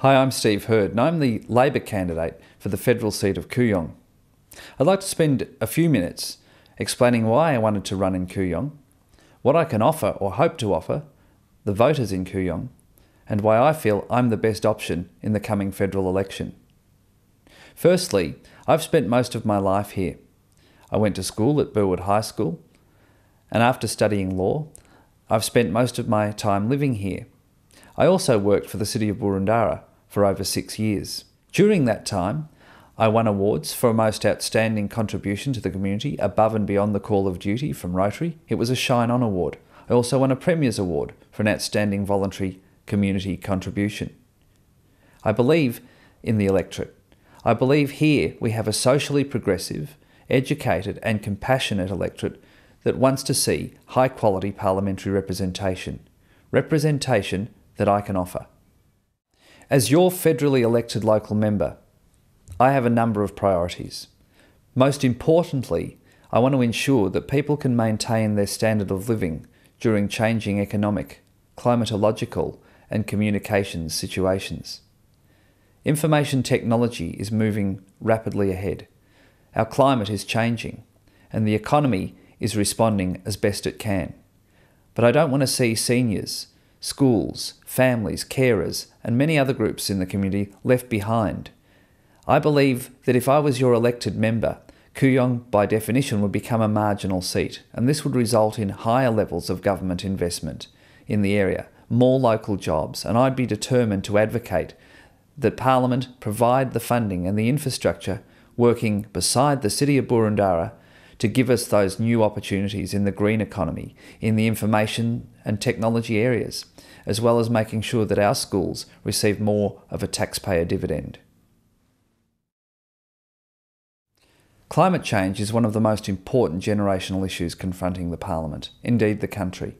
Hi, I'm Steve Hurd and I'm the Labor candidate for the federal seat of Kooyong. I'd like to spend a few minutes explaining why I wanted to run in Kooyong, what I can offer or hope to offer the voters in Kooyong, and why I feel I'm the best option in the coming federal election. Firstly, I've spent most of my life here. I went to school at Burwood High School, and after studying law, I've spent most of my time living here. I also worked for the City of Boroondara for over 6 years. During that time, I won awards for most outstanding contribution to the community above and beyond the call of duty from Rotary. It was a Shine On Award. I also won a Premier's Award for an outstanding voluntary community contribution. I believe in the electorate. I believe here we have a socially progressive, educated and compassionate electorate that wants to see high-quality parliamentary representation. Representation that I can offer. As your federally elected local member, I have a number of priorities. Most importantly, I want to ensure that people can maintain their standard of living during changing economic, climatological and communications situations. Information technology is moving rapidly ahead. Our climate is changing and the economy is responding as best it can. But I don't want to see seniors, schools, families, carers and many other groups in the community left behind. I believe that if I was your elected member, Kooyong by definition would become a marginal seat, and this would result in higher levels of government investment in the area, more local jobs, and I'd be determined to advocate that Parliament provide the funding and the infrastructure working beside the City of Boroondara to give us those new opportunities in the green economy, in the information and technology areas, as well as making sure that our schools receive more of a taxpayer dividend. Climate change is one of the most important generational issues confronting the Parliament, indeed the country.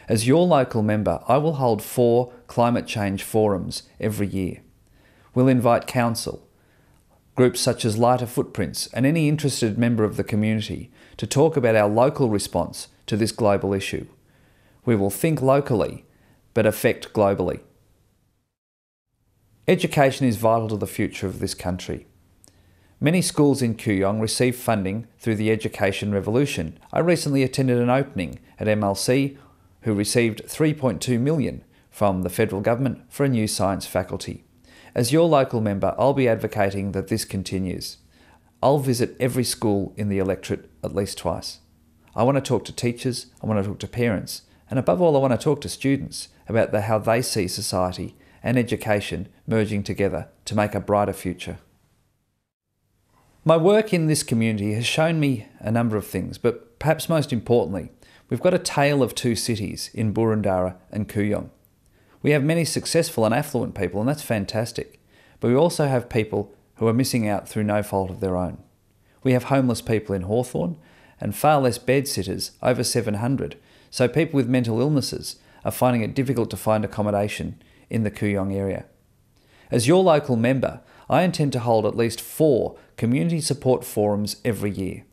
As your local member, I will hold 4 climate change forums every year. We'll invite council, groups such as Lighter Footprints and any interested member of the community to talk about our local response to this global issue. We will think locally, but affect globally. Education is vital to the future of this country. Many schools in Kooyong receive funding through the Education Revolution. I recently attended an opening at MLC who received $3.2 million from the federal government for a new science faculty. As your local member, I'll be advocating that this continues. I'll visit every school in the electorate at least twice. I want to talk to teachers, I want to talk to parents, and above all I want to talk to students about how they see society and education merging together to make a brighter future. My work in this community has shown me a number of things, but perhaps most importantly, we've got a tale of 2 cities in Boroondara and Kooyong. We have many successful and affluent people, and that's fantastic. But we also have people who are missing out through no fault of their own. We have homeless people in Hawthorn and far less bed sitters, over 700. So people with mental illnesses are finding it difficult to find accommodation in the Kooyong area. As your local member, I intend to hold at least 4 community support forums every year.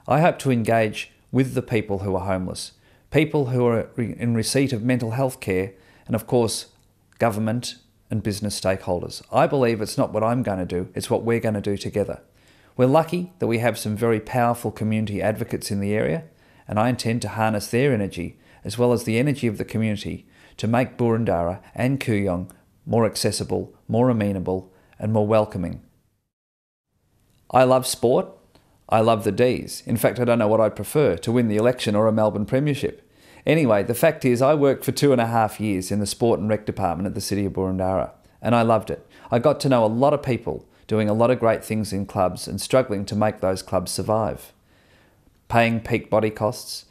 I hope to engage with the people who are homeless, people who are in receipt of mental health care, and of course, government and business stakeholders. I believe it's not what I'm going to do, it's what we're going to do together. We're lucky that we have some very powerful community advocates in the area, and I intend to harness their energy, as well as the energy of the community, to make Boroondara and Kooyong more accessible, more amenable, and more welcoming. I love sport. I love the Ds. In fact, I don't know what I'd prefer, to win the election or a Melbourne Premiership. Anyway, the fact is I worked for 2.5 years in the Sport and Rec department at the City of Boroondara, and I loved it. I got to know a lot of people doing a lot of great things in clubs and struggling to make those clubs survive. Paying peak body costs,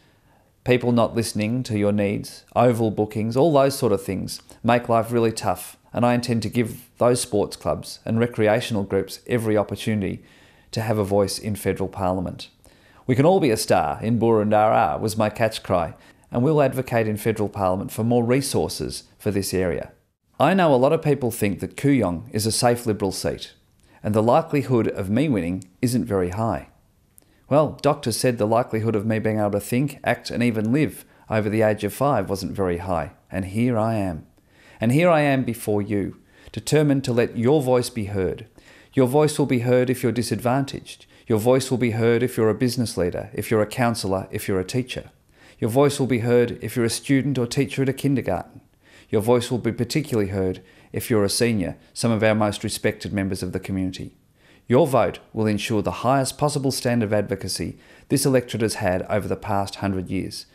people not listening to your needs, oval bookings, all those sort of things make life really tough, and I intend to give those sports clubs and recreational groups every opportunity to have a voice in federal parliament. We can all be a star in Boroondara was my catch cry, and we'll advocate in federal parliament for more resources for this area. I know a lot of people think that Kooyong is a safe Liberal seat, and the likelihood of me winning isn't very high. Well, doctors said the likelihood of me being able to think, act and even live over the age of 5 wasn't very high, and here I am. And here I am before you, determined to let your voice be heard. Your voice will be heard if you're disadvantaged. Your voice will be heard if you're a business leader, if you're a counsellor, if you're a teacher. Your voice will be heard if you're a student or teacher at a kindergarten. Your voice will be particularly heard if you're a senior, some of our most respected members of the community. Your vote will ensure the highest possible standard of advocacy this electorate has had over the past 100 years.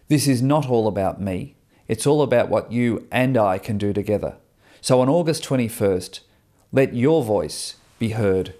This is not all about me. It's all about what you and I can do together. So on August 21st, let your voice be heard.